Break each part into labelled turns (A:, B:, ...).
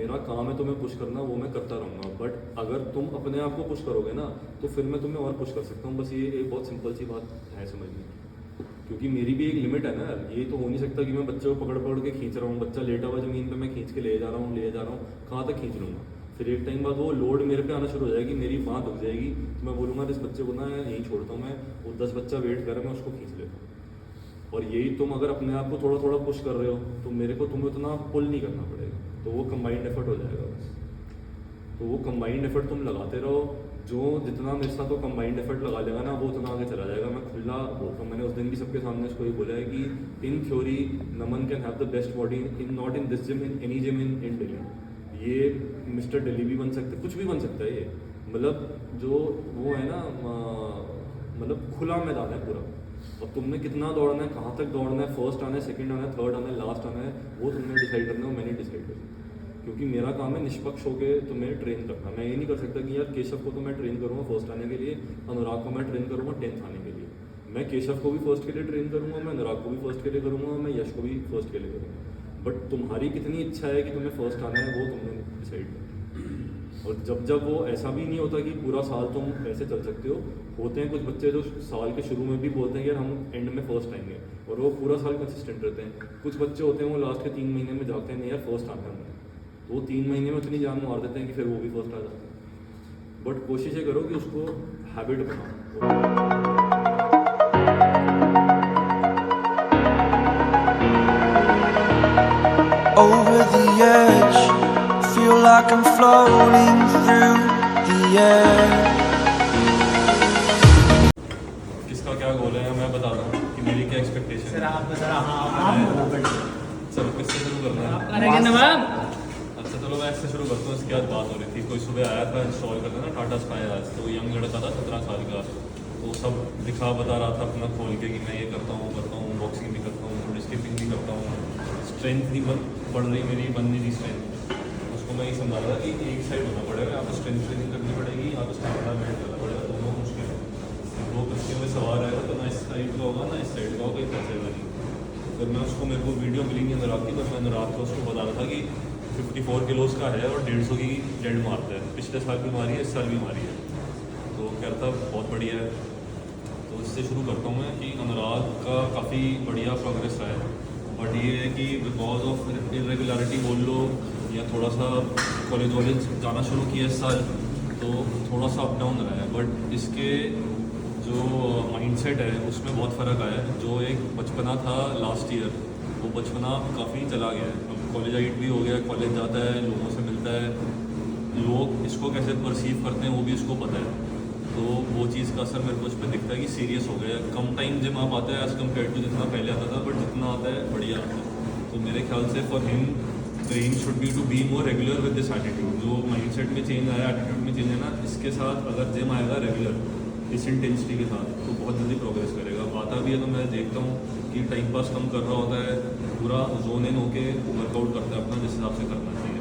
A: मेरा काम है तुम्हें पुश करना, वो मैं करता रहूँगा, बट अगर तुम अपने आप को पुश करोगे ना तो फिर मैं तुम्हें और पुश कर सकता हूँ। बस ये एक बहुत सिंपल सी बात है समझनी, क्योंकि मेरी भी एक लिमिट है ना यार। ये तो हो नहीं सकता कि मैं बच्चे को पकड़ पकड़ के खींच रहा हूँ, बच्चा लेटा हुआ ज़मीन पे मैं खींच के ले जा रहा हूँ, कहाँ तक खींच लूँगा। फिर एक टाइम बाद वो लोड मेरे पे आना शुरू हो जाएगी, मेरी बाँह दुख जाएगी, तो मैं बोलूँगा इस बच्चे को ना यहीं छोड़ता हूँ मैं, वो 10 बच्चा वेट कर रहा है, मैं उसको खींच लेता हूँ। और यही तुम अगर अपने आप को थोड़ा थोड़ा पुश कर रहे हो तो मेरे को तुम्हें उतना पुल नहीं करना पड़ेगा, तो वो कंबाइंड एफर्ट हो जाएगा बस। तो वो कंबाइंड एफर्ट तुम लगाते रहो, जो जितना मेरे साथ वो कंबाइंड एफर्ट लगा लेगा ना वो उतना आगे चला जाएगा। मैं खुला बोलता हूँ, मैंने उस दिन भी सबके सामने इसको ये बोला है कि in theory Naman can have the best body in not in this gym, in any gym in Delhi. ये मिस्टर दिल्ली भी बन सकते, कुछ भी बन सकता है ये, मतलब जो वो है ना, मतलब खुला मैदान है पूरा। और तुमने कितना दौड़ना है, कहाँ तक दौड़ना है, फर्स्ट आना है, सेकंड आना है, थर्ड आना है, लास्ट आना है, वो तुमने डिसाइड करना है, मैंने डिसाइड करना। क्योंकि मेरा काम है निष्पक्ष होकर तुम्हें ट्रेन करना। मैं ये नहीं कर सकता कि यार केशव को तो मैं ट्रेन करूँगा फर्स्ट आने के लिए, अनुराग को मैं ट्रेन करूँगा 10th आने के लिए। मैं केशव को भी फर्स्ट के लिए ट्रेन करूँगा, मैं अनुराग को भी फर्स्ट के लिए करूँगा, मैं यश को भी फर्स्ट के लिए करूँगा। बट तुम्हारी कितनी इच्छा है कि तुम्हें फर्स्ट आना है वो तुमने डिसाइड करना। और जब जब वो ऐसा भी नहीं होता कि पूरा साल तुम ऐसे चल सकते हो, होते हैं कुछ बच्चे जो साल के शुरू में भी बोलते हैं कि यार हम एंड में फर्स्ट आएंगे, और वो पूरा साल कंसिस्टेंट रहते हैं। कुछ बच्चे होते हैं वो लास्ट के 3 महीने में जाते हैं नहीं यार फर्स्ट आना है हमें, तो वो 3 महीने में उतनी जान मार देते हैं कि फिर वो भी फर्स्ट आ जाते हैं। बट कोशिश ये करो कि उसको हैबिट बनाओ।
B: Over the edge, feel like I'm floating through the air.
A: किसका क्या गोल है मैं बता रहा हूँ कि मेरी क्या एक्सपेक्टेशन है। चलो किससे शुरू करना है? अच्छा चलो मैं इससे शुरू करता हूँ। इसके बाद बात हो रही थी, कोई सुबह आया था इंस्टॉल करना ना टाटा स्काई आज, तो यंग लड़का था 17 साल का, तो सब बता रहा था अपना खोल के कि मैं ये करता हूँ, बॉक्सिंग भी करता हूँ, थोड़ी स्किपिंग भी करता हूँ, स्ट्रेंथ नहीं बढ़ रही मेरी, बन नहीं रही स्ट्रेंथ। उसको मैं ये समझा रहा था कि एक साइड होना पड़ेगा, यहाँ पर स्ट्रेंथ ट्रेनिंग करनी पड़ेगी, यहाँ पर स्टैमिना बिल्ड करना पड़ेगा, दोनों मुश्किल है। वो बच्चे में सवार आएगा तो ना इस साइड का होगा ना इस साइड का होगा, फंसेगा नहीं। फिर मैं उसको, मेरे को वीडियो मिली नहीं अनुराग की, पर मैं अनुराग को उसको बता रहा था कि 54 किलोज़ का है और 150 की डेड मारता है, पिछले साल भी मारी है, इस साल भी मारी है। तो कहता बहुत बढ़िया है। तो इससे शुरू करता हूँ मैं कि अनुराग का काफ़ी बढ़िया प्रोग्रेस रहा है, बट ये है कि बिकॉज ऑफ इरेगुलरिटी बोल लो या थोड़ा सा कॉलेज जाना शुरू किया इस साल, तो थोड़ा सा अप डाउन रहा है। बट इसके जो माइंडसेट है उसमें बहुत फ़र्क आया है। जो एक बचपना था लास्ट ईयर, वो बचपना काफ़ी चला गया है। अब कॉलेज आइट भी हो गया, कॉलेज जाता है, लोगों से मिलता है, लोग इसको कैसे परसीव करते हैं वो भी इसको पता है। तो वो चीज़ का असर मेरे को इस पर दिखता है कि सीरियस हो गया है। कम टाइम जिम आप आता है एज़ कम्पेयर टू जितना पहले आता था, बट जितना आता है बढ़िया आता है। तो मेरे ख्याल से for him the aim should be to be more regular with this attitude. जो माइंडसेट में चेंज आया, एटीट्यूड में चेंज है ना, इसके साथ अगर जिम आएगा रेगुलर इस इंटेंसिटी के साथ तो बहुत जल्दी प्रोग्रेस करेगा। आता भी है तो मैं देखता हूँ कि टाइम पास कम कर रहा होता है, पूरा जोन इन होके वर्कआउट करता है अपना जिस हिसाब से करना चाहिए।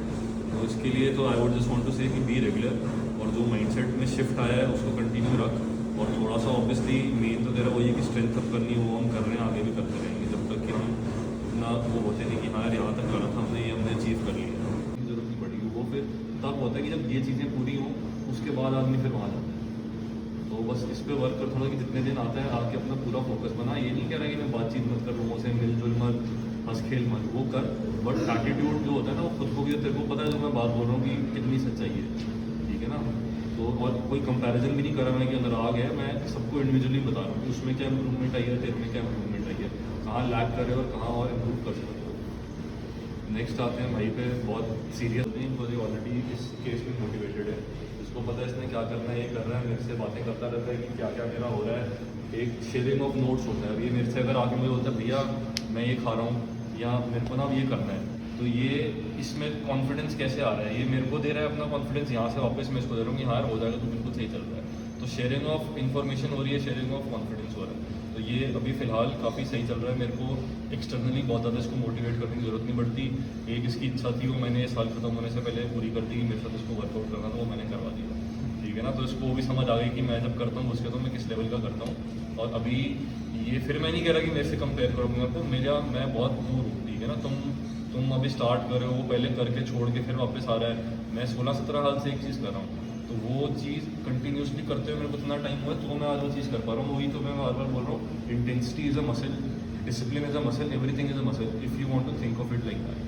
A: तो इसके लिए तो I would just want to say कि बी रेगुलर, और जो माइंडसेट में शिफ्ट आया है उसको कंटिन्यू रख। और थोड़ा सा ऑब्वियसली मेन तो तेरा वही है कि स्ट्रेंथ अप करनी है, वो हम कर रहे हैं, आगे भी करते रहेंगे जब तक कि हम इतना वो होते नहीं कि हाँ यार यहाँ तक करना था हमने, ये हमने अचीव कर लिया, जरूरत नहीं पड़ेगी। वो फिर तब होता है कि जब ये चीज़ें पूरी हों उसके बाद आदमी फिर वहाँ जाता है। तो बस इस पर वर्क कर थोड़ा कि जितने दिन आता है आके अपना पूरा फोकस बना। ये नहीं कह रहा कि मैं बातचीत मत कर, लोगों से मिलजुल मत, हंस खेल मत, वो कर, बट एटीट्यूड जो होता है ना वो खुद को भी, तेरे को पता है जो मैं बात बोल रहा हूँ कि कितनी सच्चाई है, ठीक है ना। तो और कोई कंपैरिजन भी नहीं कर रहा मैं कि अनुराग है, मैं सबको इंडिविजुअली बता रहा हूँ कि उसमें क्या इंप्रूवमेंट आई है, तेरे में क्या इंप्रूवमेंट आई है, कहाँ लैग कर रहे हो और कहाँ और इम्प्रूव कर सकते हो। नेक्स्ट आते हैं भाई पे, बहुत सीरियस नहीं, मुझे ऑलरेडी इस केस में मोटिवेटेड है, इसको पता है इसने क्या करना है, ये कर रहा है, मेरे से बातें करता रहता है कि क्या क्या मेरा हो रहा है। एक शेयरिंग ऑफ नोट्स होता है। अब ये मेरे से अगर आके मुझे बोलता है भैया मैं ये खा रहा हूँ या मेरे को ना अब ये करना है, तो ये इसमें कॉन्फिडेंस कैसे आ रहा है, ये मेरे को दे रहा है अपना कॉन्फिडेंस, यहाँ से वापस मैं इसको दे रहा हूँ कि हाँ हो जाएगा, तो बिल्कुल सही चल रहा है। तो शेयरिंग ऑफ इन्फॉर्मेशन हो रही है, शेयरिंग ऑफ कॉन्फिडेंस हो रहा है। तो ये अभी फ़िलहाल काफ़ी सही चल रहा है। मेरे को एक्सटर्नली बहुत ज़्यादा इसको मोटिवेट करने की ज़रूरत नहीं पड़ती। एक इसकी इच्छा थी वो मैंने ये साल खत्म होने से पहले पूरी कर दी कि मेरे साथ इसको वर्कआउट करना था, वो मैंने करवा दिया, ठीक है ना। तो इसको भी समझ आ गई कि मैं जब करता हूँ उसके तो मैं किस लेवल का करता हूँ। और अभी ये फिर मैं नहीं कह रहा कि मेरे से कंपेयर करो मेरे को, मैं बहुत दूर हूँ, ठीक है ना। तुम अभी स्टार्ट कर रहे हो, वो पहले करके छोड़ के फिर वापस आ रहा है। मैं 16-17 साल से एक चीज़ कर रहा हूँ, तो वो चीज़ कंटिन्यूसली करते हुए मेरे को इतना टाइम हुआ है, तो मैं आज वो चीज़ कर पा रहा हूँ। वही तो मैं बार बार बोल रहा हूँ, intensity is a muscle, discipline is a muscle, everything is a muscle if you want to think of it like that.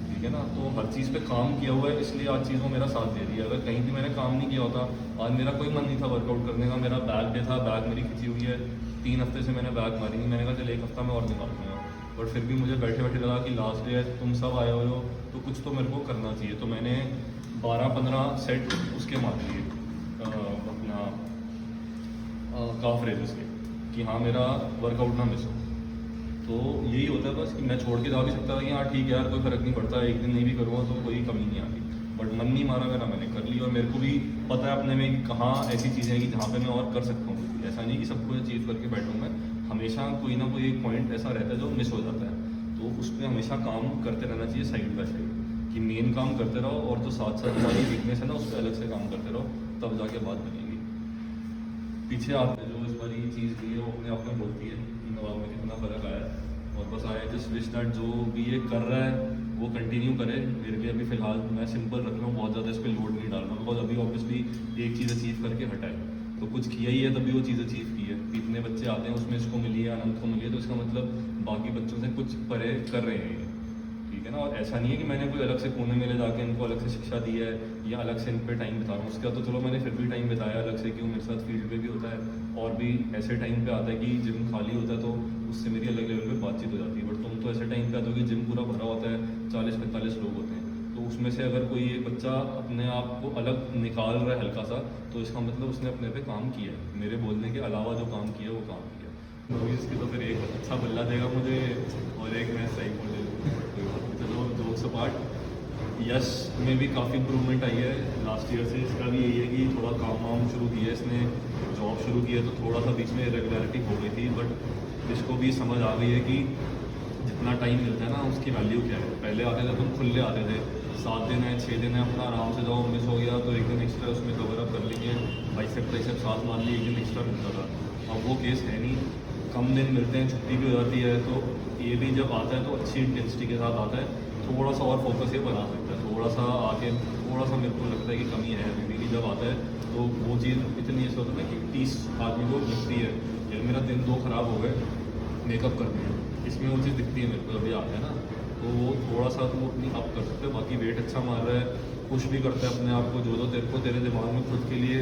A: ठीक है ना, तो हर चीज़ पे काम किया हुआ है, इसलिए आज चीज़ वो मेरा साथ दे रही है। अगर कहीं भी मैंने काम नहीं किया होता, आज मेरा कोई मन नहीं था वर्कआउट करने का, मेरा बैक डे था, बैक मेरी खिंची हुई है, 3 हफ्ते से मैंने बैक मारी नहीं, मैंने कहा चल 1 हफ्ता में और नहीं मारूंगा, बट फिर भी मुझे बैठे बैठे लगा कि लास्ट डे है, तुम सब आए हुए हो, तो कुछ तो मेरे को करना चाहिए। तो मैंने 12-15 सेट उसके मार लिए अपना काफ रेजेस के, कि हाँ मेरा वर्कआउट ना मिस हो। तो यही होता है बस, कि मैं छोड़ के जा भी सकता था कि हाँ ठीक है यार कोई फ़र्क नहीं पड़ता, एक दिन नहीं भी करूँगा तो कोई कमी नहीं आती, बट मन नहीं मारा मेरा, मैंने कर ली। और मेरे को भी पता है अपने में कि कहाँ ऐसी चीज़ें हैं कि जहाँ पे मैं और कर सकता हूँ। ऐसा नहीं कि सब कुछ अचीव करके बैठूँगा, हमेशा कोई ना कोई एक पॉइंट ऐसा रहता है जो मिस हो जाता है, तो उस पर हमेशा काम करते रहना चाहिए साइड बाय साइड, कि मेन काम करते रहो और जो साथ साथ हमारी वीकनेस है ना उस पर अलग से काम करते रहो, तब जाके बात बनेगी। पीछे आपने जो इस बार ये चीज़ दी है वो अपने आप में बोलती है कि नवाब में कितना फ़र्क आया है। और बस आई जस्ट विश दैट जो भी ये कर रहा है वो कंटिन्यू करे। मेरे लिए अभी फ़िलहाल मैं सिंपल रख रहा हूँ, बहुत ज़्यादा इस पर लोड नहीं डाल रहा, बिकॉज अभी ऑब्वियसली एक चीज़ अचीव करके हटा है, तो कुछ किया ही है तभी वो चीज़ अचीव की है। इतने बच्चे आते हैं उसमें इसको मिली है, अनंत को मिली है, तो इसका मतलब बाकी बच्चों से कुछ परे कर रहे हैं ये, ठीक है ना। और ऐसा नहीं है कि मैंने कोई अलग से कोने में ले जाके इनको अलग से शिक्षा दी है या अलग से इन पे टाइम बिता रहा हूँ। उसका तो चलो मैंने फिर भी टाइम बिताया अलग से, क्यों मेरे साथ फील्ड पे भी होता है, और भी ऐसे टाइम पे आता है कि जिम खाली होता है तो उससे मेरी अलग लेवल पे बातचीत हो जाती है। बट तुम तो ऐसे टाइम पे आते हो कि जिम पूरा भरा होता है, 40-45 लोग होते हैं, तो उसमें से अगर कोई एक बच्चा अपने आप को अलग निकाल रहा है हल्का सा, तो इसका मतलब उसने अपने पे काम किया है, मेरे बोलने के अलावा जो काम किया वो काम किया। तो इसके तो फिर एक अच्छा बल्ला देगा मुझे और एक मैं सही बोल दूँ। चलो जोक्स अपार्ट, यश में भी काफ़ी इम्प्रूवमेंट आई है लास्ट ईयर से। इसका भी यही है कि थोड़ा काम वाम शुरू किया है इसने, जॉब शुरू की है, तो थोड़ा सा बीच में इरेगुलरिटी हो गई थी, बट इसको भी समझ आ गई है कि जितना टाइम मिलता है ना उसकी वैल्यू क्या है। पहले आते थे तुम खुले आते थे, 7 दिन है 6 दिन है अपना आराम से जाओ, मिस हो गया तो एक दिन एक्स्ट्रा उसमें कवर अप कर लेंगे, बाइसेप ट्राइसेप साथ मान ली, एक दिन एक्स्ट्रा मिलता था। अब वो केस है नहीं, कम दिन मिलते हैं, छुट्टी भी हो जाती है, तो ये भी जब आता है तो अच्छी इंटेंसिटी के साथ आता है, थोड़ा सा और फोकस ये बना सकता है। थोड़ा सा आके थोड़ा सा मेरे को लगता है कि कमी है अभी भी, जब आता है तो वो चीज़ इतनी ऐसा होता है ना कि 30 आदमी को दिखती है, यार मेरा दिन 2 ख़राब हो गए मेकअप करने में, इसमें वो चीज़ दिखती है मेरे को अभी आता है ना, तो वो थोड़ा सा तो अपनी अप कर सकते हैं। बाकी वेट अच्छा मार रहा है, पुश भी करता है अपने आप को, जो तेरे को तेरे दिमाग में खुद के लिए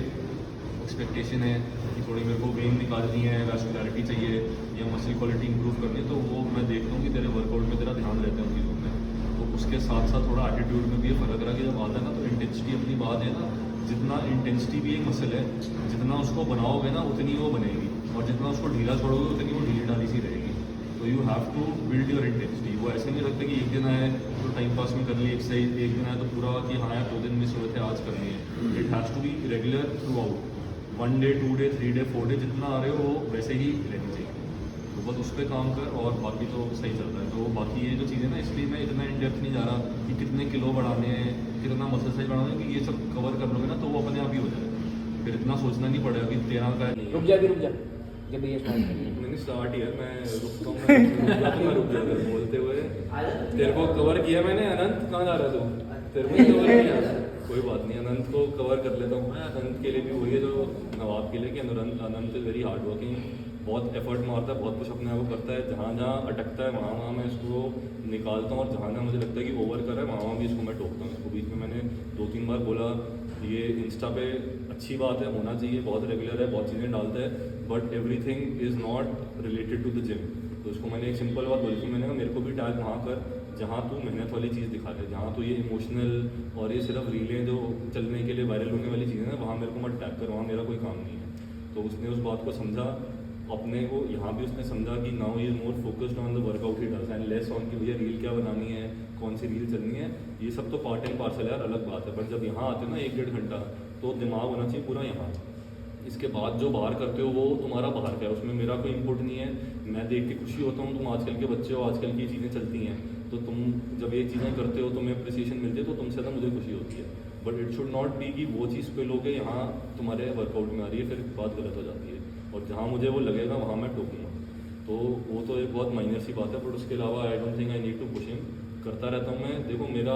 A: एक्सपेक्टेशन है कि थोड़ी मेरे को वेन निकालनी है, वैस्कुलरिटी चाहिए या मसल क्वालिटी इंप्रूव करनी है, तो वो मैं देखता हूँ कि तेरे वर्कआउट में तेरा ध्यान रहता है उन चीज़ों में। तो उसके साथ साथ थोड़ा एटीट्यूड में भी ये फ़र्क रहा कि जब आता है ना तो इंटेंसिटी अपनी बात है ना, जितना इंटेंसिटी भी एक मसल है, जितना उसको बनाओगे ना उतनी वो बनेगी, और जितना उसको ढीला छोड़ोगे उतनी वो ढीली ढाली सी रहेगी। तो you have to build your intensity. वो ऐसे नहीं लगता कि एक दिन आए तो टाइम पास में कर ली एक्सरसाइज, एक दिन आए तो पूरा कि हाँ यार 2 दिन मिस हुए थे आज करनी है। It has to be regular throughout, 1 day 2 day 3 day 4 day जितना आ रहे हो वो वैसे ही रहनी चाहिए। तो बस उस पर काम कर और बाकी तो सही चल रहा है। तो बाकी ये जो चीज़ें ना, इसलिए मैं इतना इन डेप्थ नहीं जा रहा कि कितने किलो बढ़ाने हैं, कितना मसल साइज बढ़ाना है, कि ये सब कवर कर लोगे ना तो वो अपने आप ही हो जाएगा, फिर इतना सोचना नहीं पड़ेगा कि 13 का नहीं।
C: रुक जा जब ये स्टार्ट करेंगे।
A: मैंने स्टार्ट किया, मैं रुकता हूँ, मैं रुक जाता बोलते हुए। तेरे को कवर किया मैंने, अनंत कहाँ जा रहा तू, तेरे को कवर किया, कोई बात नहीं, अनंत को कवर कर लेता हूँ मैं। अनंत के लिए भी वही है जो नवाब के लिए कि अनंत इज़ वेरी हार्ड वर्किंग, बहुत एफर्ट मारता है, बहुत कुछ अपने आप को करता है, जहाँ जहाँ अटकता है वहाँ वहाँ मैं इसको निकालता हूँ, और जहाँ जहाँ मुझे लगता है कि ओवर कर रहा है वहाँ वहाँ भी इसको मैं टोकता हूँ। इसको बीच में मैंने 2-3 बार बोला, ये इंस्टा पे अच्छी बात है, होना चाहिए, बहुत रेगुलर है, बहुत चीज़ें डालता है, but everything is not related to the gym. तो इसको मैंने एक सिंपल बात बोली थी, मैंने कहा मेरे को भी टैग वहाँ कर जहाँ तू मेहनत वाली चीज़ दिखा रहे, जहाँ तो ये इमोशनल और ये सिर्फ रीलें जो चलने के लिए वायरल होने वाली चीज़ें ना, वहाँ मेरे को मत टैग कर, वहाँ मेरा कोई काम नहीं है। तो उसने उस बात को समझा अपने को, यहाँ भी उसने समझा कि now he is more focused on the workout he does and less on कि भैया रील क्या बनानी है, कौन सी रील चलनी है। ये सब तो पार्ट एंड पार्सल यार, अलग बात है, बट जब यहाँ आते हो ना 1-1.5 घंटा, तो दिमाग होना चाहिए पूरा यहाँ। इसके बाद जो बाहर करते हो वो तुम्हारा बाहर का है, उसमें मेरा कोई इनपुट नहीं है। मैं देख के खुशी होता हूँ, तुम आजकल के बच्चे हो, आजकल की चीज़ें चलती हैं, तो तुम जब ये चीज़ें करते हो तुम्हें अप्रिसिएशन मिलती है, तो तुमसे ज़्यादा मुझे खुशी होती है। But it should not be कि वो चीज़ पे लोग यहाँ तुम्हारे वर्कआउट में आ रही है, फिर बात गलत हो जाती है, और जहाँ मुझे वो लगेगा वहाँ मैं टोकूँगा। तो वो तो एक बहुत माइनर सी बात है, बट उसके अलावा I don't think I need to push him. करता रहता हूँ मैं। देखो मेरा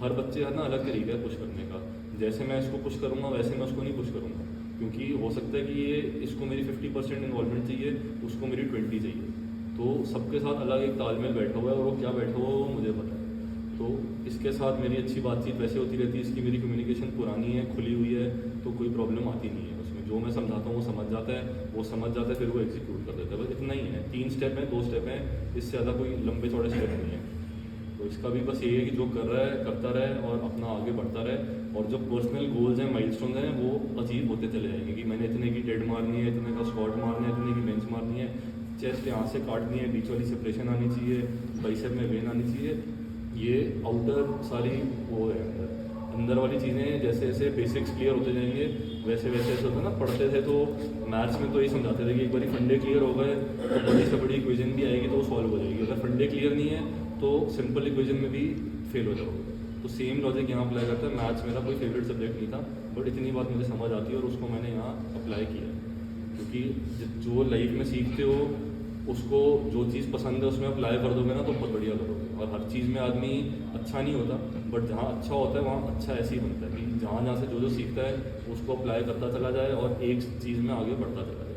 A: हर बच्चे का ना अलग तरीका है पुश करने का, जैसे मैं इसको पुश करूँगा वैसे मैं उसको नहीं पुश करूँगा, क्योंकि हो सकता है कि ये इसको मेरी 50% इन्वॉल्वमेंट चाहिए, उसको मेरी 20 चाहिए। तो सबके साथ अलग एक तालमेल बैठा हुआ है और वो क्या बैठा हुआ है वो मुझे पता है। तो इसके साथ मेरी अच्छी बातचीत वैसे होती रहती है, इसकी मेरी कम्युनिकेशन पुरानी है, खुली हुई है, तो कोई प्रॉब्लम आती नहीं है उसमें। जो मैं समझाता हूँ वो समझ जाता है, वो समझ जाता है, फिर वो एग्जीक्यूट कर देता है। बस इतना ही है, 3 स्टेप हैं, 2 स्टेप हैं, इससे ज़्यादा कोई लंबे चौड़े स्टेप नहीं है। तो इसका भी बस यही है कि जो कर रहा है करता रहे और अपना आगे बढ़ता रहे, और जो पर्सनल गोल्स हैं, माइलस्टोन हैं, वो अचीव होते चले जाएंगे कि मैंने इतने की डेड मारनी है, इतने का स्क्वाट मारना है, इतने की बेंच मारनी है, चेस्ट यहाँ से काटनी है, बीच वाली सेपरेशन आनी चाहिए, बाइसेप में वेन आनी चाहिए। ये आउटर सारी वो है, अंदर वाली चीज़ें जैसे जैसे बेसिक्स क्लियर होते जाएंगे वैसे वैसे ऐसा होता है ना। पढ़ते थे तो मैथ्स में तो ये समझाते थे कि एक बार फंडे क्लियर हो गए तो बड़ी से बड़ी इक्वेशन भी आएगी तो वो सॉल्व हो जाएगी। अगर फंडे क्लियर नहीं है तो सिंपल इक्वेशन में भी फेल हो जाओगे। तो सेम लॉजिक यहाँ अप्लाई करता है। मैथ्स मेरा कोई फेवरेट सब्जेक्ट नहीं था, बट इतनी बात मुझे समझ आती है और उसको मैंने यहाँ अप्लाई किया, क्योंकि जो लाइफ में सीखते हो उसको जो चीज़ पसंद है उसमें अप्लाई कर दोगे ना तो बहुत बढ़िया करोगे। और हर चीज़ में आदमी अच्छा नहीं होता, बट जहाँ अच्छा होता है वहाँ अच्छा ऐसे ही बनता है कि जहाँ जहाँ से जो सीखता है उसको अप्लाई करता चला जाए और एक चीज़ में आगे बढ़ता चला जाए।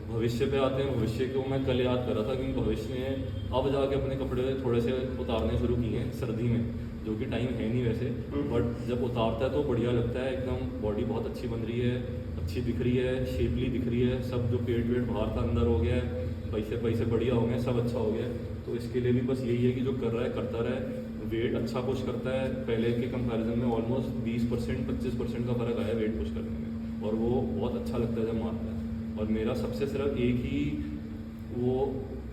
A: भविष्य पे आते हैं। भविष्य को मैं कल याद कर रहा था, क्योंकि भविष्य में अब जाके अपने कपड़े थोड़े से उतारने शुरू किए हैं सर्दी में, जो कि टाइम है नहीं वैसे, बट जब उतारता है तो बढ़िया लगता है एकदम। बॉडी बहुत अच्छी बन रही है, अच्छी दिख रही है, शेपली दिख रही है, सब जो पेट वेट बाहर था अंदर हो गया है, पैसे बढ़िया हो गए, सब अच्छा हो गया। तो इसके लिए भी बस यही है कि जो कर रहा है करता रहे। वेट अच्छा पुश करता है, पहले के कंपैरिजन में ऑलमोस्ट 20% 25% का फ़र्क आया वेट पुश करने में, और वो बहुत अच्छा लगता है जब मारता है। और मेरा सबसे सिर्फ एक ही वो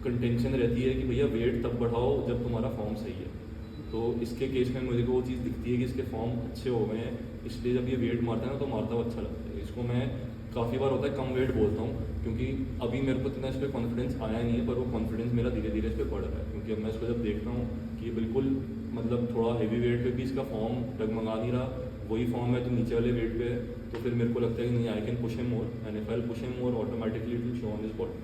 A: कंटेंशन रहती है कि भैया वेट तब बढ़ाओ जब तुम्हारा फॉर्म सही है। तो इसके केस में मुझे को वो चीज़ दिखती है कि इसके फॉर्म अच्छे हो गए हैं, इसलिए जब ये वेट मारता है ना तो मारता हुआ अच्छा लगता है। इसको मैं काफ़ी बार होता है कम वेट बोलता हूँ, क्योंकि अभी मेरे को इतना इस पर कॉन्फिडेंस आया नहीं है, पर वो कॉन्फिडेंस मेरा धीरे धीरे इस पर बढ़ रहा है। क्योंकि अब मैं इसको जब देखता हूँ कि ये बिल्कुल मतलब थोड़ा हेवी वेट पे भी इसका फॉर्म डगमगा नहीं रहा, वही फॉर्म है तो नीचे वाले वेट पे है, तो फिर मेरे को लगता है कि नहीं, I can push him more, and if I push him more automatically it will show on his body.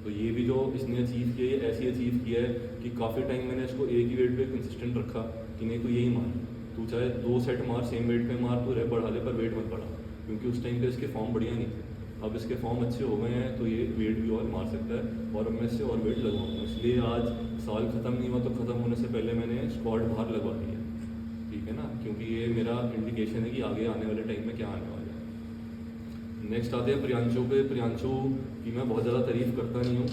A: तो ये भी जो इसने अचीव किया है, ऐसी अचीव किया है कि काफ़ी टाइम मैंने इसको एक ही वेट पे कंसिस्टेंट रखा कि नहीं तो यही मार, तू चाहे 2 सेट मार, सेम वेट पे मार, तू बढ़ा ले पर वेट मत बढ़ा, क्योंकि उस टाइम पे इसके फॉर्म बढ़िया नहीं थे। अब इसके फॉर्म अच्छे हो गए हैं तो ये वेट भी और मार सकता है, और अब मैं इससे और वेट लगवाऊंगा। इसलिए आज साल ख़त्म नहीं हुआ तो ख़त्म होने से पहले मैंने स्क्वाड बाहर लगवा दी है, ठीक है ना, क्योंकि ये मेरा इंडिकेशन है कि आगे आने वाले टाइम में क्या आने वाला है। नेक्स्ट आते हैं प्रियांशु पे। प्रियांशु की मैं बहुत ज़्यादा तारीफ़ करता नहीं हूँ,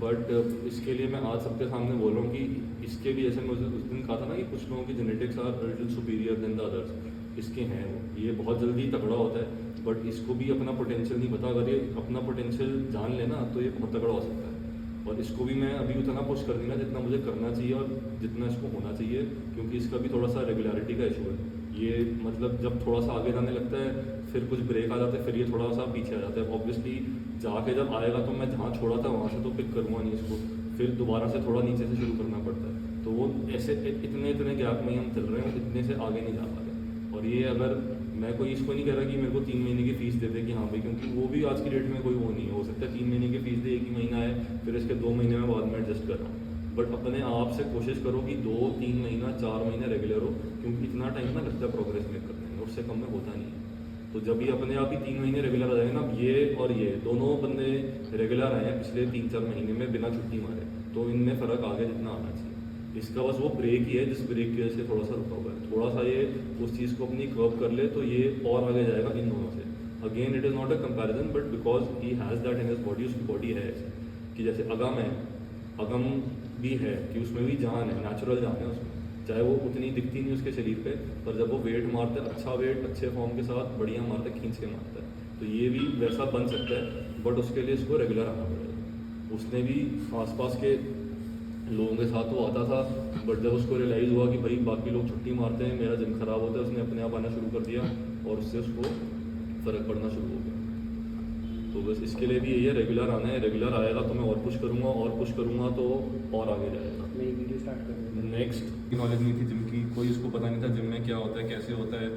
A: बट इसके लिए मैं आज सबके सामने बोल रहा हूँ कि इसके भी, जैसे मुझे उस दिन कहा था ना कि कुछ लोगों की genetics are little superior than the others, इसके हैं वो, ये बहुत जल्दी तगड़ा होता है, बट इसको भी अपना पोटेंशियल नहीं पता। अगर ये अपना पोटेंशियल जान लेना तो ये बहुत तगड़ा हो सकता है। और इसको भी मैं अभी उतना पुश कर दूँगा जितना मुझे करना चाहिए और जितना इसको होना चाहिए, क्योंकि इसका भी थोड़ा सा रेगुलरिटी का इशू है। ये मतलब जब थोड़ा सा आगे जाने लगता है फिर कुछ ब्रेक आ जाता है, फिर ये थोड़ा सा पीछे आ जाता है। ऑब्वियसली जाके जब आएगा तो मैं जहाँ छोड़ा था वहाँ से तो पिक करूँगा नहीं इसको, फिर दोबारा से थोड़ा नीचे से शुरू करना पड़ता है। तो वो ऐसे इतने गैप में ही हम चल रहे हैं, इतने से आगे नहीं जा पा रहे। और ये अगर मैं कोई इसको नहीं कह रहा कि मेरे को 3 महीने की फ़ीस दे दे कि हाँ भाई, क्योंकि वो भी आज की डेट में कोई वो नहीं है। हो सकता है 3 महीने की फ़ीस दे, 1 ही महीना है, फिर इसके 2 महीने में बाद में एडजस्ट कर रहा हूँ। बट अपने आप से कोशिश करो कि 2-3 महीना 4 महीने रेगुलर हो, क्योंकि इतना टाइम ना लगता है प्रोग्रेस मेक करने में, उससे कम में होता नहीं है। तो जब ये अपने आप ही 3 महीने रेगुलर आ जाएंगे ना, ये और ये दोनों बंदे रेगुलर आए हैं पिछले 3-4 महीने में बिना छुट्टी मारे, तो इनमें फ़र्क आ गया जितना आना चाहिए। इसका बस वो ब्रेक ही है जिस ब्रेक की वजह से थोड़ा सा रुका हुआ है। थोड़ा सा ये उस चीज़ को अपनी कर्व कर ले तो ये और आगे जाएगा इन दोनों से। Again it is not a comparison, but because he has that in his body, उसकी बॉडी है ऐसे कि जैसे अगम है, अगम भी है कि उसमें भी जान है, नेचुरल जान है उसमें, चाहे वो उतनी दिखती नहीं उसके शरीर पे, पर जब वो वेट मारता है, अच्छा वेट अच्छे फॉर्म के साथ बढ़िया मारता है, खींच के मारता है, तो ये भी वैसा बन सकता है। बट उसके लिए इसको रेगुलर आना पड़ेगा। उसने भी आसपास के लोगों के साथ वो आता था, बट जब उसको रियलाइज़ हुआ कि भाई बाकी लोग छुट्टी मारते हैं, मेरा जिम ख़राब होता है, उसने अपने आप आना शुरू कर दिया और उससे उसको फ़र्क पड़ना शुरू हो गया। तो बस इसके लिए भी यही है, रेगुलर आना है। रेगुलर आएगा तो मैं और पुश करूँगा, और पुश करूँगा तो और आगे जाएगा।
C: मेरी वीडियो स्टार्ट कर
A: नेक्स्ट नॉलेज नहीं थी जिम की, कोई उसको पता नहीं था जिम में क्या होता है, कैसे होता है,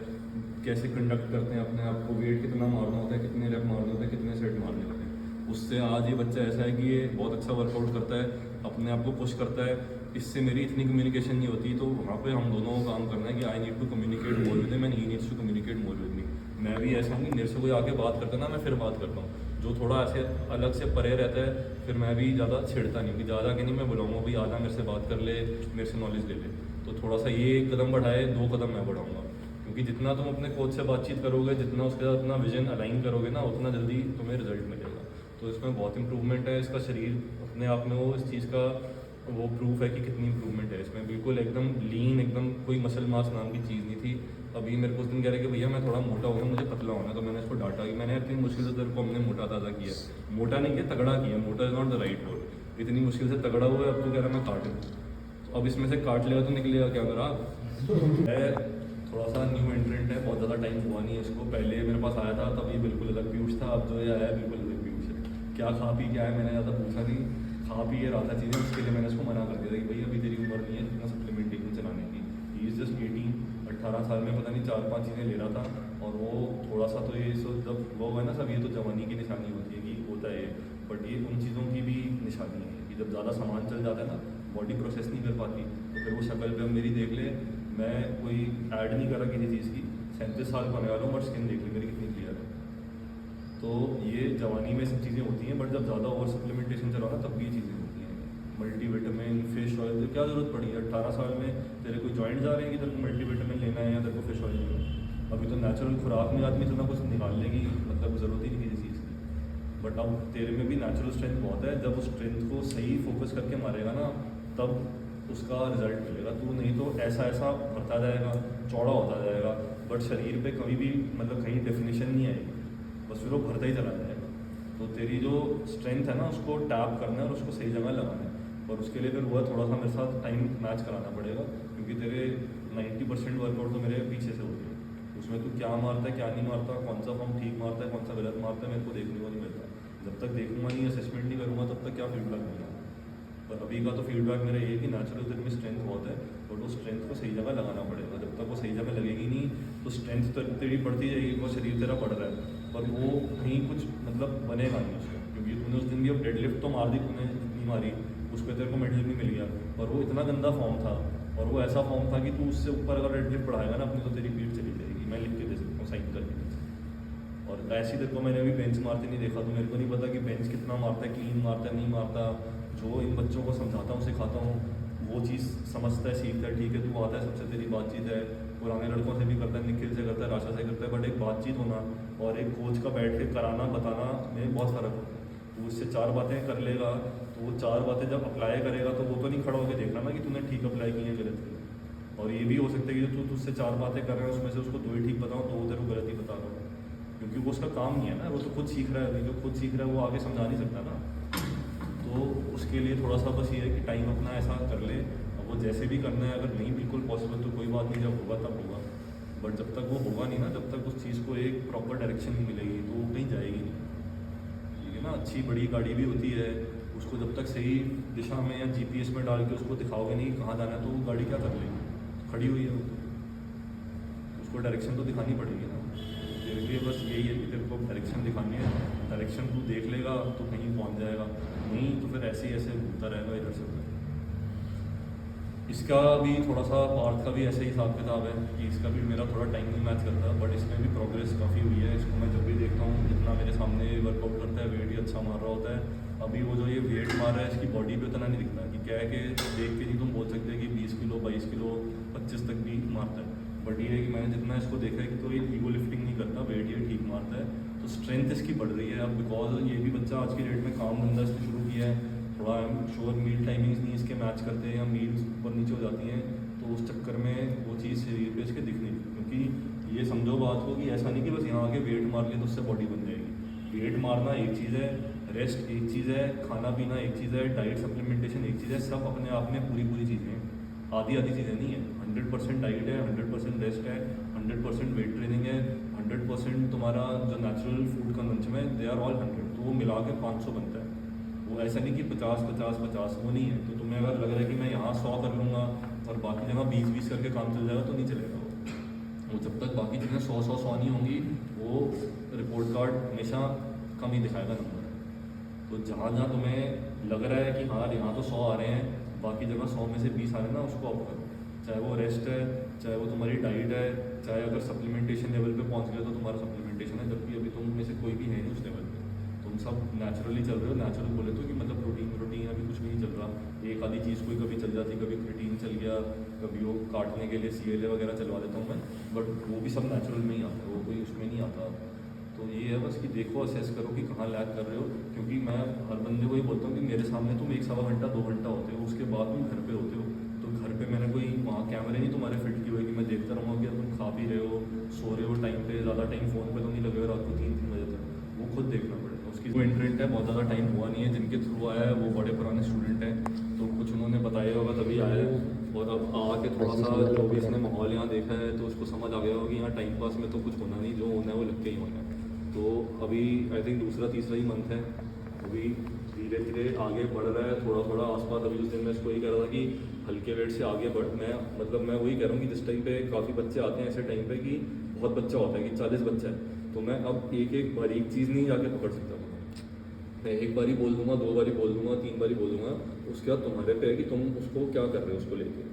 A: कैसे कंडक्ट करते हैं अपने आप को, वेट कितना मारना होता है, कितने रेप मारने होते हैं, कितने सेट मारने होते हैं। उससे आज ये बच्चा ऐसा है कि ये बहुत अच्छा वर्कआउट करता है, अपने आप को पुश करता है, इससे मेरी इतनी कम्युनिकेशन नहीं होती, तो वहाँ पे हम दोनों को काम करना है कि I need to communicate more with him and he needs to communicate more with me. मैं भी ऐसा हूँ कि मेरे से कोई आके बात करता है ना, मैं फिर बात करता हूँ। जो थोड़ा ऐसे अलग से परे रहता है, फिर मैं भी ज़्यादा छेड़ता नहीं कि ज़्यादा कि नहीं मैं बुलाऊँगा भाई आजा मेरे से बात कर ले, मेरे से नॉलेज ले ले। तो थोड़ा सा ये एक कदम बढ़ाए, 2 कदम मैं बढ़ाऊँगा, क्योंकि जितना तुम अपने कोच से बातचीत करोगे, जितना उसके साथ अपना विजन अलाइन करोगे ना, उतना जल्दी तुम्हें रिजल्ट मिलेगा। तो इसमें बहुत इंप्रूवमेंट है। इसका शरीर अपने आप में वो इस चीज़ का वो प्रूफ है कि कितनी इंप्रूवमेंट है इसमें। बिल्कुल एकदम लीन, एकदम कोई मसल मास नाम की चीज़ नहीं थी। अभी मेरे को उस दिन कह रहे कि भैया मैं थोड़ा मोटा हो गया, मुझे पतला होना है। तो मैंने इसको डांटा कि मैंने इतनी मुश्किल से तेरे को हमने मोटा ताज़ा किया, मोटा नहीं किया, तगड़ा किया। मोटा is not the right word. इतनी मुश्किल से तगड़ा हुआ है, अब तो कह रहा मैं काट दूँ। तो अब इसमें से काट लेगा तो निकलेगा क्या मेरा? है थोड़ा सा न्यू एंट्रेंट है, बहुत ज़्यादा टाइम हुआ नहीं है इसको। पहले मेरे पास आया था तब ये बिल्कुल अलग पीयूष था, अब जो ये आया है बिल्कुल अलग पीयूष है। क्या खा पी क्या है मैंने ज़्यादा पूछा नहीं, खा पी रहा था चीज़ें, उसके लिए मैंने उसको मना कर दिया था कि भाई अभी तेरी उम्र नहीं है इतना सप्लीमेंटेशन चलाने की। ही इज़ जस्ट 18 साल में पता नहीं 4-5 चीज़ें ले रहा था। और वो थोड़ा सा तो ये सो जब वो है ना सब, ये तो जवानी की निशानी होती है कि होता है, बट ये उन चीज़ों की भी निशानी है कि जब ज़्यादा सामान चल जाता है ना, बॉडी प्रोसेस नहीं कर पाती, तो फिर वो शक्ल पे मेरी देख ले। मैं कोई ऐड नहीं कर रहा किसी चीज़ की, 37 साल का होने वाला हूँ, बट स्किन देख ली मेरी कितनी क्लियर है। तो ये जवानी में सब चीज़ें होती हैं, बट जब ज़्यादा ओवर सप्लीमेंटेशन चला ना तब भी ये चीज़ें होती हैं। मल्टीविटामिन, फिश ऑयल, तो क्या ज़रूरत पड़ी है 18 साल में? तेरे कोई जॉइंट जा रहे हैं कि तेरे को मल्टीविटामिन लेना है या तेरे को फिश ऑयल लेना है? अभी तो नेचुरल खुराक में आदमी इतना कुछ निकाल लेगी, मतलब ज़रूरत ही नहीं किसी चीज़ की। बट अब तेरे में भी नेचुरल स्ट्रेंथ बहुत है, जब उस स्ट्रेंथ को सही फोकस करके मारेगा ना, तब उसका रिजल्ट मिलेगा। तू नहीं तो ऐसा ऐसा बढ़ता जाएगा, चौड़ा होता जाएगा, बट शरीर पे कभी भी मतलब कहीं डेफिनेशन नहीं आएगी, बस फिर वो भरता ही चला जाएगा। तो तेरी जो स्ट्रेंथ है ना, उसको टैप करना है और उसको सही जगह लगाना है। और उसके लिए फिर वो थोड़ा सा मेरे साथ टाइम मैच कराना पड़ेगा, क्योंकि तेरे 90% वर्कआउट तो मेरे पीछे से होती है। उसमें तू क्या मारता है क्या नहीं मारता, कौन सा फॉर्म ठीक मारता है कौन सा गलत मारता है, मेरे को देखने को नहीं मिलता। जब तक देखूंगा नहीं, असेसमेंट नहीं करूँगा, तब तक क्या फीडबैक मिलेगा? पर अभी का तो फीडबैक मेरा ये है कि नेचुरल तेरे में स्ट्रेंथ बहुत है, बट वो स्ट्रेंथ को सही जगह लगाना पड़ेगा। जब तक वो सही जगह लगेगी नहीं, तो स्ट्रेंथ तो तेरी बढ़ती जाएगी, वो शरीर तेरा बढ़ रहा है, पर वो कहीं कुछ मतलब बनेगा नहीं उसका। क्योंकि तूने उस दिन भी अब डेडलिफ्ट तो मार दी, तूने नहीं मारी, उस पर तेरे को मेडल भी मिल गया, पर वो इतना गंदा फॉर्म था, और वो ऐसा फॉर्म था कि तू उससे ऊपर अगर डेडलिफ्ट बढ़ाएगा ना अपनी, तो तेरी पीठ चली जाएगी। मैं लिख के दे सकता हूँ साइन करके। और ऐसी तेरे को मैंने अभी बेंच मारते नहीं देखा, तो मेरे को नहीं पता कि बेंच कितना मारता है, क्लीन मारता है, नहीं मारता। जो इन बच्चों को समझाता हूँ, सिखाता हूँ, वो चीज़ समझता है, सीखता है, ठीक है तू आता है, सबसे तेरी बातचीत है, पुराने लड़कों से भी करता है, निखिल से करता है, राशा से करता है, बट एक बातचीत होना और एक कोच का बैठ के कराना बताना में बहुत फ़र्क होता है। तो उससे 4 बातें कर लेगा, तो वो 4 बातें जब अप्लाई करेगा, तो वो तो नहीं खड़ा होकर देखना ना कि तूने ठीक अप्लाई की है गलत की। और ये भी हो सकता है कि जो तू उससे 4 बातें कर रहा है, उसमें से उसको 2 ही ठीक बताओ, तो वो तेरे को गलत ही बता रहा है, क्योंकि वो उसका काम नहीं है ना, वो तो खुद सीख रहा है। अभी जो खुद सीख रहा है वो आगे समझा नहीं सकता ना। तो उसके लिए थोड़ा सा बस ये है कि टाइम अपना ऐसा कर ले, और वो जैसे भी करना है, अगर नहीं बिल्कुल पॉसिबल तो कोई बात नहीं, जब होगा तब होगा। बट जब तक वो होगा नहीं ना, जब तक उस चीज़ को एक प्रॉपर डायरेक्शन नहीं मिलेगी, तो वो कहीं जाएगी नहीं। ठीक है ना? अच्छी बड़ी गाड़ी भी होती है, उसको जब तक सही दिशा में या GPS में डाल के उसको दिखाओगे नहीं कहाँ जाना है, तो वो गाड़ी क्या कर लेगी? खड़ी हुई है, उसको डायरेक्शन तो दिखानी पड़ेगी ना। तेरे लिए बस यही है कि तेरे को डायरेक्शन दिखानी है, डायरेक्शन तू देख लेगा तो कहीं पहुंच जाएगा, नहीं तो फिर ऐसे ही ऐसे घूमता रहेगा इधर से उधर। इसका भी थोड़ा सा पार्थ का भी ऐसे ही हिसाब किताब है कि इसका भी मेरा थोड़ा टाइम नहीं मैच करता, बट इसमें भी प्रोग्रेस काफ़ी हुई है। इसको मैं जब भी देखता हूँ, जितना मेरे सामने वर्कआउट करता है, वेट ही अच्छा मार रहा होता है। अभी वो जो ये वेट मार रहा है, इसकी बॉडी पे उतना नहीं दिखता कि क्या है कि देख के नहीं तुम बोल सकते कि 20 किलो 22 किलो 25 तक भी मारता है। बट ये है कि मैंने जितना इसको देखा है कि तो ये ईगो लिफ्टिंग नहीं करता, वेट ये ठीक मारता है, तो स्ट्रेंथ इसकी बढ़ रही है अब। बिकॉज ये भी बच्चा आज की डेट में काम धंधा इसने शुरू किया है, थोड़ा श्योर मील टाइमिंग्स नहीं इसके मैच करते हैं, या मील्स ऊपर नीचे हो जाती हैं, तो उस चक्कर में वो चीज़ शरीर पे इसके दिख नहीं रही। क्योंकि ये समझो बात को कि ऐसा नहीं कि बस यहाँ आके वेट मार लिया तो उससे बॉडी बन जाएगी। वेट मारना एक चीज़ है, रेस्ट एक चीज़ है, खाना पीना एक चीज़ है, डाइट सप्लीमेंटेशन एक चीज़ है, सब अपने आप में पूरी पूरी चीज़ें हैं, आधी आधी चीज़ें नहीं है। 100% डाइट है, 100% रेस्ट है, 100% वेट ट्रेनिंग है, 100% तुम्हारा जो नेचुरल फूड कंजम्पशन है, दे आर ऑल 100, तो वो मिला के 500 बनता है। वो ऐसा नहीं कि 50-50-50 वो नहीं है। तो तुम्हें अगर लग रहा है कि मैं यहाँ 100 कर लूँगा और बाकी जगह 20-20 करके काम चल जाएगा, तो नहीं चलेगा वो जब तक बाकी चीज़ें 100-100 नहीं होंगी, वो रिपोर्ट कार्ड हमेशा कम ही दिखाएगा नंबर। तो जहाँ जहाँ तुम्हें लग रहा है कि हाँ यहाँ तो 100 आ रहे हैं, बाकी जगह 100 में से 20 आ रहे हैं ना, उसको अप करो। चाहे वो रेस्ट है, चाहे वो तुम्हारी डाइट है, चाहे अगर सप्लीमेंटेशन लेवल पे पहुंच गए तो तुम्हारा सप्लीमेंटेशन है, जबकि अभी तुम में से कोई भी है नहीं उस लेवल पे। तुम सब नेचुरली चल रहे हो। नेचुरल बोले तो कि मतलब प्रोटीन अभी कुछ भी नहीं चल रहा। एक आधी चीज़ कोई कभी चल जाती, कभी क्रिटीन चल गया, कभी वो काटने के लिए CLA वगैरह चलवा देता हूँ मैं, बट वो भी सब नेचुरल में ही आता है, वो कोई उसमें नहीं आता। तो ये है बस कि देखो, असेस करो कि कहाँ लैग कर रहे हो, क्योंकि मैं हर बंदे को ही बोलता हूँ कि मेरे सामने तुम 1-1.25 घंटा 2 घंटा होते हो, उसके बाद तुम घर पे होते हो। तो घर पे मैंने कोई वहाँ कैमरे नहीं तुम्हारे फिट किए हुए कि मैं देखता रहूँगा कि तुम खा पी रहे हो, सो रहे हो टाइम पे, ज़्यादा टाइम फ़ोन पे तो नहीं लगे हो रात को 3-3 बजे तक, वो खुद देखना पड़ेगा। उसकी जो इंटरेंट है बहुत ज़्यादा टाइम हुआ नहीं है, जिनके थ्रू आया है वो बड़े पुराने स्टूडेंट हैं, तो कुछ उन्होंने बताया होगा तभी आया है। और अब आके थोड़ा सा जो भी इसने माहौल यहाँ देखा है तो उसको समझ आ गया होगा कि यहाँ टाइम पास में तो कुछ होना नहीं, जो होना है वो लग के ही होना है। तो अभी आई थिंक दूसरा-तीसरा ही मंथ है, अभी धीरे धीरे आगे बढ़ रहा है थोड़ा थोड़ा आसपास। अभी उस दिन मैं इसको यही कह रहा था कि हल्के वेट से आगे बढ़, मैं मतलब मैं वही कह रहा हूँ कि जिस टाइम पे काफ़ी बच्चे आते हैं ऐसे टाइम पे कि बहुत बच्चा होता है कि 40 बच्चा है, तो मैं अब एक बारीक चीज़ नहीं जाके पकड़ सकता। मैं एक बारी बोल दूंगा, 2 बारी बोल दूंगा, 3 बारी बोल दूंगा, उसके बाद तुम्हारे पे है कि तुम उसको क्या कर रहे हो उसको लेके।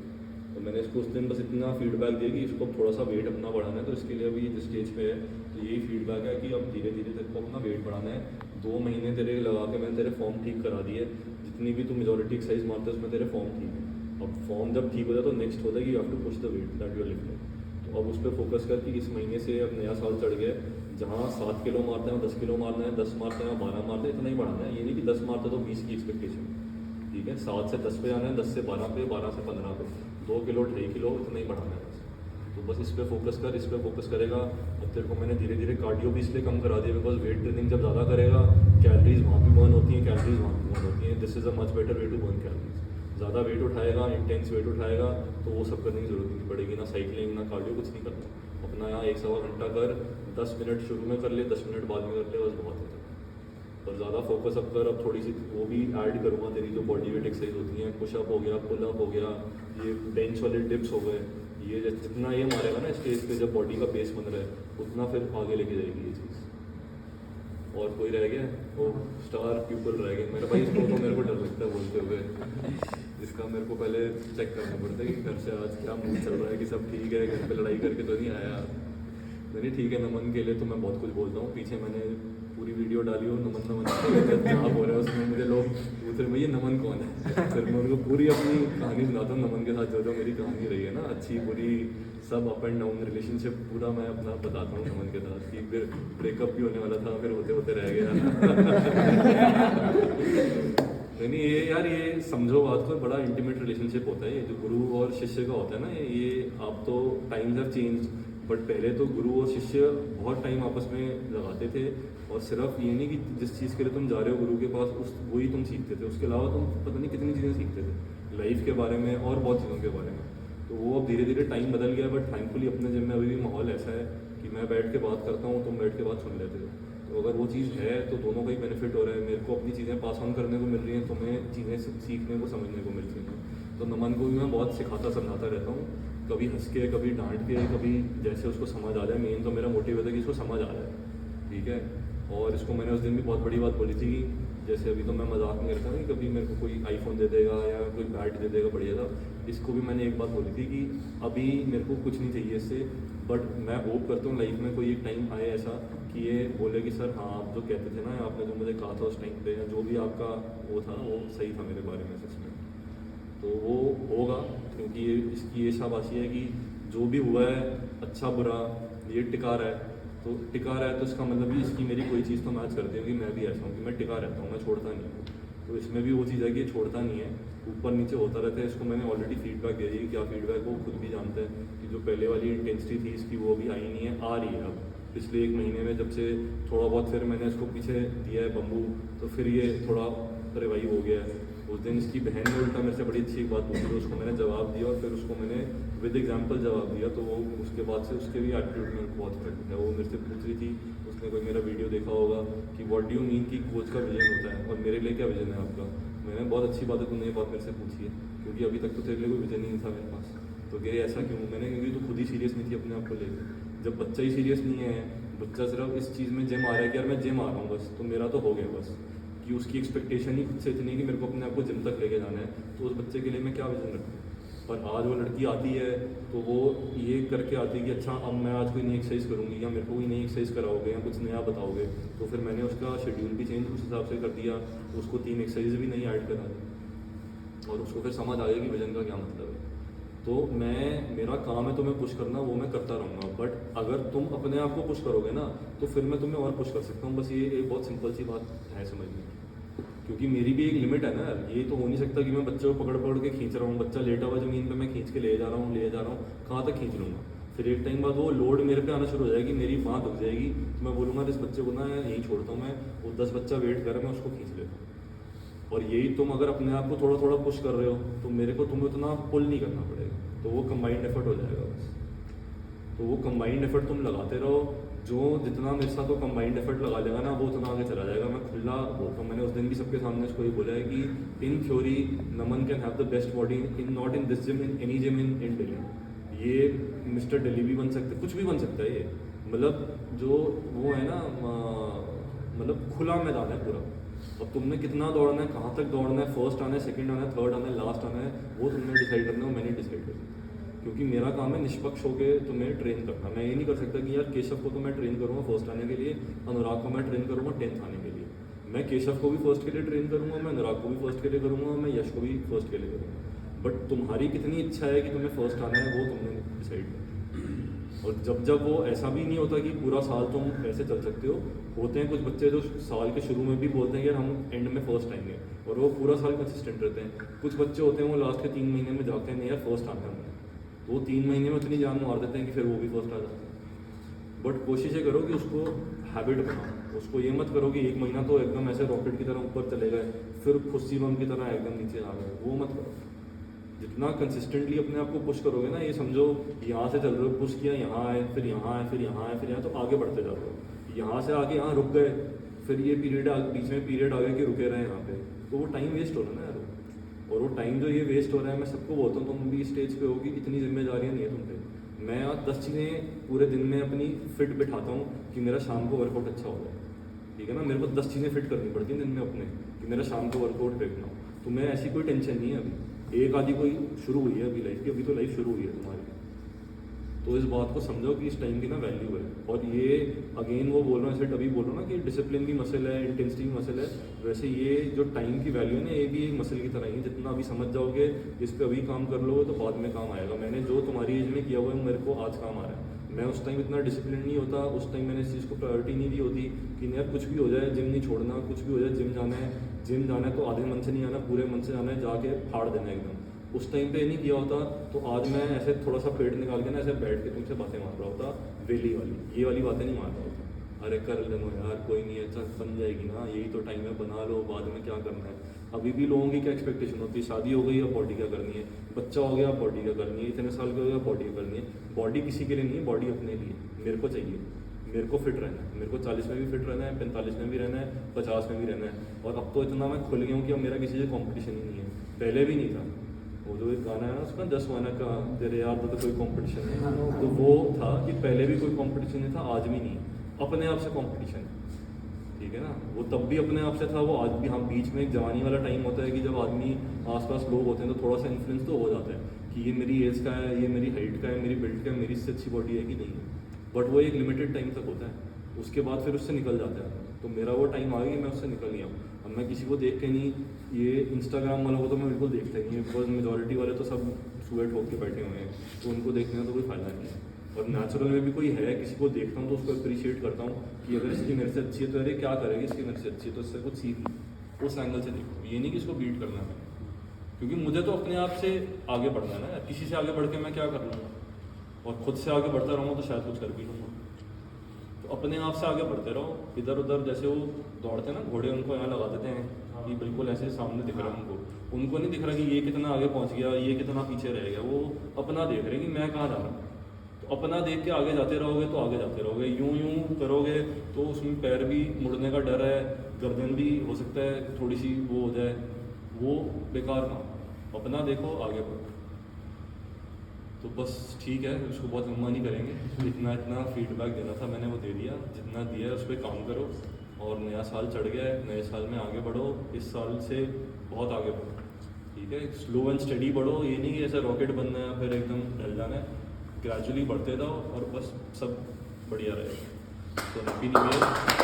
A: तो मैंने इसको उस दिन बस इतना फीडबैक दिया कि इसको थोड़ा सा वेट अपना बढ़ाना है, तो इसके लिए अभी जिस स्टेज पे है तो यही फीडबैक है कि अब धीरे धीरे तेरे को अपना वेट बढ़ाना है। 2 महीने तेरे लगा के मैंने तेरे फॉर्म ठीक करा दिए, जितनी भी तू मेजॉरिटी एक्सरसाइज मारते हैं उसमें तेरे फॉर्म ठीक है। अब फॉर्म जब ठीक हो जाए तो नेक्स्ट होता है कि you have to push the weight that you are lifting. तो अब उस पर फोकस कर कि इस महीने से अब नया साल चढ़ गया, जहाँ 7 किलो मारते हैं 10 किलो मारना है, 10 मारते हैं 12 मारते हैं, इतना ही बढ़ाना है। ये नहीं कि 10 मारते तो 20 की एक्सपेक्टेशन, ठीक है। 7 से 10 पे जाना है, 10 से 12 पे, 12 से 15 पे, 2 किलो 2.5 किलो इतना ही बढ़ाना है बस। तो बस इस पर फोकस कर, इस पर फोकस करेगा। अब तेरे को मैंने धीरे धीरे कार्डियो भी इसलिए कम करा दिया, बिकॉज वेट ट्रेनिंग जब ज़्यादा करेगा कैलोरीज वहाँ भी बर्न होती हैं, कैलोरीज वहाँ भी बर्न होती हैं। This is a much better way to burn calories. ज़्यादा वेट उठाएगा, इंटेंस वेट उठाएगा तो वो सब करने की जरूरत नहीं पड़ेगी, ना साइकिलिंग ना कार्डियो, कुछ नहीं करना। अपना यहाँ 1-1.25 घंटा कर, 10 मिनट शुरू में कर ले, 10 मिनट बाद में कर ले, बस बहुत होता है। और ज़्यादा फोकस अब कर, अब थोड़ी सी वो भी ऐड करूँगा तेरी जो बॉडी वेट एक्सरसाइज होती हैं, पुशअप हो गया, पुलअप हो गया, ये बेंच वाले डिप्स हो गए, ये जितना ये मारेगा ना स्टेज पे जब बॉडी का बेस बन रहा है उतना फिर आगे लेके जाएगी ये चीज़। और कोई रह गया वो स्टार पीपल रह गए मेरा भाई, इसको तो मेरे को डर लगता है बोलते हुए। इसका मेरे को पहले चेक करना पड़ता है कि घर से आज क्या मूड चल रहा है, कि सब ठीक है, घर पे लड़ाई करके तो नहीं आया। नहीं ठीक है, नमन के लिए तो मैं बहुत कुछ बोलता हूँ। पीछे मैंने पूरी वीडियो डाली और नमन क्या हो रहा है उसमें, मुझे लोग पूछ रहे भैया नमन कौन है। फिर मैं उनको पूरी अपनी कहानी सुनाता हूँ, नमन के साथ जो जो मेरी कहानी रही है ना, अच्छी बुरी सब अप एंड डाउन रिलेशनशिप पूरा मैं अपना बताता हूँ नमन के साथ, कि फिर ब्रेकअप भी होने वाला था, फिर होते होते रह गया। नहीं ये यार, ये समझो बात को, बड़ा इंटीमेट रिलेशनशिप होता है ये जो गुरु और शिष्य का होता है ना। ये आप तो टाइम्स हैव चेंज, बट पहले तो गुरु और शिष्य बहुत टाइम आपस में लगाते थे, और सिर्फ ये नहीं कि जिस चीज़ के लिए तुम जा रहे हो गुरु के पास उस वही तुम सीखते थे, उसके अलावा तुम पता नहीं कितनी चीज़ें सीखते थे लाइफ के बारे में और बहुत चीज़ों के बारे में। तो वो अब धीरे धीरे टाइम बदल गया, बट थैंकफुली अपने जिम में अभी भी माहौल ऐसा है कि मैं बैठ के बात करता हूँ, तुम बैठ के बात सुन लेते हो। तो अगर वो चीज़ है तो दोनों का ही बेनिफिट हो रहा है, मेरे को अपनी चीज़ें पास ऑन करने को मिल रही हैं, तुम्हें चीज़ें सीखने को समझने को मिल रही हैं। तो नमन को भी मैं बहुत सिखाता समझाता रहता हूँ, कभी हंस के, कभी डांट के, कभी जैसे उसको समझ आ जाए। मेन तो मेरा मोटिव होता है कि इसको समझ आ जाए, ठीक है। और इसको मैंने उस दिन भी बहुत बड़ी बात बोली थी, जैसे अभी तो मैं मजाक में करता हूँ कि कभी मेरे को कोई आईफोन दे देगा या कोई बैट दे देगा बढ़िया सा, इसको भी मैंने एक बात बोली थी कि अभी मेरे को कुछ नहीं चाहिए इससे, बट मैं होप करता हूँ लाइफ में कोई एक टाइम आए ऐसा कि ये बोले कि सर हाँ आप जो कहते थे ना, आपने जो मुझे कहा था उस टाइम पे, जो भी आपका वो था वो सही था मेरे बारे में असेसमेंट। तो वो होगा, क्योंकि ये इसकी ये शाबाशी है कि जो भी हुआ है अच्छा बुरा ये टिका रहा है। तो टिका रहा है तो इसका मतलब भी इसकी मेरी कोई चीज़ तो मैच करती है कि मैं भी ऐसा हूँ कि मैं टिका रहता हूँ, मैं छोड़ता नहीं हूँ। तो इसमें भी वो चीज़ है कि ये छोड़ता नहीं है, ऊपर नीचे होता रहता है। इसको मैंने ऑलरेडी फीडबैक दे दी, क्या फीडबैक वो खुद भी जानता है कि जो पहले वाली इंटेंसिटी थी इसकी वो भी आई नहीं है, आ रही है अब। पिछले 1 महीने में जब से थोड़ा बहुत फिर मैंने इसको पीछे दिया है बम्बू, तो फिर ये थोड़ा रिवाइव हो गया है। उस दिन इसकी बहन ने उल्टा मेरे से बड़ी अच्छी एक बात पूछी, तो उसको मैंने जवाब दिया, और फिर उसको मैंने विद एग्जांपल जवाब दिया। तो वो उसके बाद से उसके भी एटीट्यूड में बहुत फर्क है। वो मेरे से पूछ रही थी, उसने कोई मेरा वीडियो देखा होगा कि व्हाट डू यू मीन कि कोच का विजन होता है और मेरे लिए क्या विजन है आपका। मैंने बहुत अच्छी बात है तुमने ये बात मेरे से पूछी है, क्योंकि अभी तक तो तेरे लिए कोई विजन ही नहीं था मेरे पास। तो कह ऐसा क्यों? मैंने क्योंकि तो खुद ही सीरियस नहीं थी अपने आप को लेकर। जब बच्चा ही सीरियस नहीं है, बच्चा सिर्फ इस चीज़ में जिम आ रहा है कि यार मैं जिम आ रहा हूँ बस, तो मेरा तो हो गया बस कि उसकी एक्सपेक्टेशन ही खुद से इतनी है कि मेरे को अपने आप को जिम तक लेके जाना है, तो उस बच्चे के लिए मैं क्या विजन रखूँ। पर आज वो लड़की आती है तो वो ये करके आती है कि अच्छा अब मैं आज कोई नई एक्सरसाइज करूँगी या मेरे को कोई नई एक्सरसाइज कराओगे या कुछ नया बताओगे, तो फिर मैंने उसका शेड्यूल भी चेंज उस हिसाब से कर दिया, उसको 3 एक्सरसाइज भी नहीं ऐड करा दी और उसको फिर समझ आ गया कि विजन का क्या मतलब है। तो मेरा काम है तुम्हें पुश करना, वो मैं करता रहूँगा, बट अगर तुम अपने आप को पुश करोगे ना तो फिर मैं तुम्हें और पुश कर सकता हूँ। बस ये एक बहुत सिंपल सी बात है समझने की, क्योंकि मेरी भी एक लिमिट है ना यार। ये तो हो नहीं सकता कि मैं बच्चे को पकड़ पकड़ के खींच रहा हूँ, बच्चा लेटा हुआ ज़मीन पे मैं खींच के ले जा रहा हूँ, कहाँ तक खींच लूँगा। फिर एक टाइम बाद वो लोड मेरे पे आना शुरू हो जाएगी, मेरी बाँह दुख जाएगी, तो मैं बोलूँगा इस बच्चे को ना यहीं छोड़ता हूँ मैं, वो 10 बच्चा वेट कर मैं उसको खींच लेता हूँ। और यही तुम अगर अपने आप को थोड़ा थोड़ा पुश कर रहे हो तो मेरे को तुम्हें उतना पुल नहीं करना पड़ेगा, तो वो कंबाइंड एफर्ट हो जाएगा बस। तो वो कंबाइंड एफर्ट तुम लगाते रहो, जो जितना मेरे साथ वो कंबाइंड एफर्ट लगा लेगा ना वो उतना आगे चला जाएगा। मैं खुला बोलता हूँ, मैंने उस दिन भी सबके सामने उसको ये बोला है कि in theory Naman can have the best body in not in this gym, in any gym in Delhi. ये मिस्टर दिल्ली भी बन सकते, कुछ भी बन सकता है ये, मतलब जो वो है ना, मतलब खुला मैदान है पूरा। अब तुमने कितना दौड़ना है, कहाँ तक दौड़ना है, फर्स्ट आना है, सेकंड आना है, थर्ड आना है, लास्ट आना है, वो तुमने डिसाइड करना है, मैंने डिसाइड करना। क्योंकि मेरा काम है निष्पक्ष होकर तुम्हें ट्रेन करना। मैं ये नहीं कर सकता कि यार केशव को तो मैं ट्रेन करूँगा फर्स्ट आने के लिए, अनुराग को मैं ट्रेन करूँगा 10th आने के लिए। मैं केशव को भी फर्स्ट के लिए ट्रेन करूँगा, मैं अनुराग को भी फर्स्ट के लिए करूँगा, मैं यश को भी फर्स्ट के लिए करूँगा। बट तुम्हारी कितनी इच्छा है कि तुम्हें फर्स्ट आना है वो तुमने डिसाइड करना। और जब वो ऐसा भी नहीं होता कि पूरा साल तुम ऐसे चल सकते हो। होते हैं कुछ बच्चे जो साल के शुरू में भी बोलते हैं यार हम एंड में फर्स्ट आएंगे, और वो पूरा साल कंसिस्टेंट रहते हैं। कुछ बच्चे होते हैं वो लास्ट के 3 महीने में जाते हैं नहीं यार फर्स्ट आना है हमें, तो वो 3 महीने में उतनी जान मार देते हैं कि फिर वो भी फर्स्ट आ जाते हैं। बट कोशिश ये करो कि उसको हैबिट बनाओ। उसको ये मत करो कि 1 महीना तो एकदम ऐसे रॉकेट की तरह ऊपर चले गए फिर फुस्सी बम की तरह एकदम नीचे आ गए, वो मत करो। जितना कंसिस्टेंटली अपने आप को पुश करोगे ना, ये समझो यहाँ से चल रहे हो, पुश किया यहाँ आए, फिर यहाँ आए, फिर यहाँ आए, फिर यहाँ, तो आगे बढ़ते जा रहे हो। यहाँ से आगे यहाँ रुक गए, फिर ये पीरियड बीच में पीरियड आ गया कि रुके रहे यहाँ पे, तो वो टाइम वेस्ट हो रहा है ना यार। और वो टाइम जो ये वेस्ट हो रहा है, मैं सबको बोलता हूँ तुम भी स्टेज पे होगी, इतनी जिम्मेदारियाँ नहीं है तुम पे। मैं आज 10 चीज़ें पूरे दिन में अपनी फिट बिठाता हूँ कि मेरा शाम को वर्कआउट अच्छा हो जाए, ठीक है ना। मेरे को 10 चीज़ें फिट करनी पड़ती हैं दिन में अपने, कि मेरा शाम को वर्कआउट देखना हो। तो मैं ऐसी कोई टेंशन नहीं है अभी, एक आधी कोई शुरू हुई है अभी लाइफ की, अभी तो लाइफ शुरू हुई है तुम्हारी। तो इस बात को समझो कि इस टाइम की ना वैल्यू है। और ये अगेन वो बोल रहा हूँ, ऐसे तभी बोल रहा हूँ ना कि डिसिप्लिन भी मसल है, इंटेंसिटी भी मसल है, वैसे ये जो टाइम की वैल्यू है ना, ये भी एक मसल की तरह ही है। जितना अभी समझ जाओगे, इस पर अभी काम कर लोगे तो बाद में काम आएगा। मैंने जो तुम्हारी एज में किया हुआ है मेरे को आज काम आ रहा है। मैं उस टाइम इतना डिसिप्लिन नहीं होता, उस टाइम मैंने इस चीज़ को प्रायोरिटी नहीं दी होती कि यार कुछ भी हो जाए जिम नहीं छोड़ना, कुछ भी हो जाए जिम जाना है तो आधे मन से नहीं आना, पूरे मन से जाना है, जाके फाड़ देना एकदम। उस टाइम पे नहीं किया होता तो आज मैं ऐसे थोड़ा सा पेट निकाल के ना ऐसे बैठ के तुमसे बातें मार रहा होता, वेली वाली, ये वाली बातें नहीं मार रहा होता। अरे कर लो यार, कोई नहीं है, अच्छा बन जाएगी ना, यही तो टाइम है, बना लो, बाद में क्या करना है। अभी भी लोगों की क्या एक्सपेक्टेशन होती है, शादी हो गई अब बॉडी क्या करनी है, बच्चा हो गया अब बॉडी क्या करनी है, इतने साल के हो गया बॉडी क्या करनी है। बॉडी किसी के लिए नहीं है, बॉडी अपने लिए। मेरे को चाहिए, मेरे को फिट रहना है, मेरे को 40 में भी फिट रहना है, 45 में भी रहना है, 50 में भी रहना है। और अब तो इतना मैं खुल गया हूँ कि अब मेरा किसी से कॉम्पिटिशन ही नहीं है, पहले भी नहीं था। वो जो एक गाना है ना उसका 10 वाना का, तेरे यार तो कोई कंपटीशन है, तो वो था कि पहले भी कोई कंपटीशन नहीं था, आज भी नहीं है, अपने आप से कंपटीशन है, ठीक है ना। वो तब भी अपने आप से था, वो आज भी। हाँ, बीच में एक जवानी वाला टाइम होता है कि जब आदमी आसपास लोग होते हैं तो थोड़ा सा इन्फ्लुएंस तो हो जाता है कि ये मेरी एज का है, ये मेरी हाइट का है, मेरी बिल्ड का है, मेरी इससे अच्छी बॉडी है कि नहीं है। बट वो एक लिमिटेड टाइम तक होता है, उसके बाद फिर उससे निकल जाता है। तो मेरा वो टाइम आ गया कि मैं उससे निकल गया हूँ। अब मैं किसी को देख के नहीं, ये इंस्टाग्राम वालों को तो मैं बिल्कुल देखता ही नहीं है, बिकॉज मेजॉरिटी वाले तो सब सुबह ठोक के बैठे हुए हैं, तो उनको देखने का तो कोई फ़ायदा नहीं है। और नेचुरल में भी कोई है, किसी को देखता हूँ तो उसको अप्रिशिएट करता हूँ कि अगर इसकी मेरे से अच्छी है तो अरे क्या करेगी, इसकी मेरे से अच्छी है तो इससे कुछ सीख, उस एंगल से देखो। ये नहीं कि इसको बीट करना है, क्योंकि मुझे तो अपने आप से आगे बढ़ना है ना। किसी से आगे बढ़ के मैं क्या कर लूँगा, और खुद से आगे बढ़ता रहूँगा तो शायद कुछ कर भी लूँगा। तो अपने आप से आगे बढ़ते रहो, इधर उधर। जैसे वो दौड़ते हैं ना घोड़े, उनको यहाँ लगा देते हैं कि बिल्कुल ऐसे सामने दिख रहा है उनको नहीं दिख रहा कि ये कितना आगे पहुँच गया, ये कितना पीछे रह गया। वो अपना देख रहे हैं कि मैं कहाँ जा रहा हूँ। तो अपना देख के आगे जाते रहोगे तो आगे जाते रहोगे। यूं करोगे तो उसमें पैर भी मुड़ने का डर है, गर्दन भी हो सकता है थोड़ी सी वो हो जाए, वो बेकार काम। अपना देखो, आगे बढ़ो। तो बस ठीक है, उसको बहुत लंबा नहीं करेंगे। इतना फीडबैक देना था मैंने, वो दे दिया। जितना दिया है उस पर काम करो, और नया साल चढ़ गया है, नए साल में आगे बढ़ो, इस साल से बहुत आगे बढ़ो, ठीक है। स्लो एंड स्टडी बढ़ो, ये नहीं कि ऐसे रॉकेट बनना है फिर एकदम ढल जाना है, ग्रेजुअली बढ़ते जाओ और बस सब बढ़िया रहेगा। तो हैप्पी न्यू ईयर।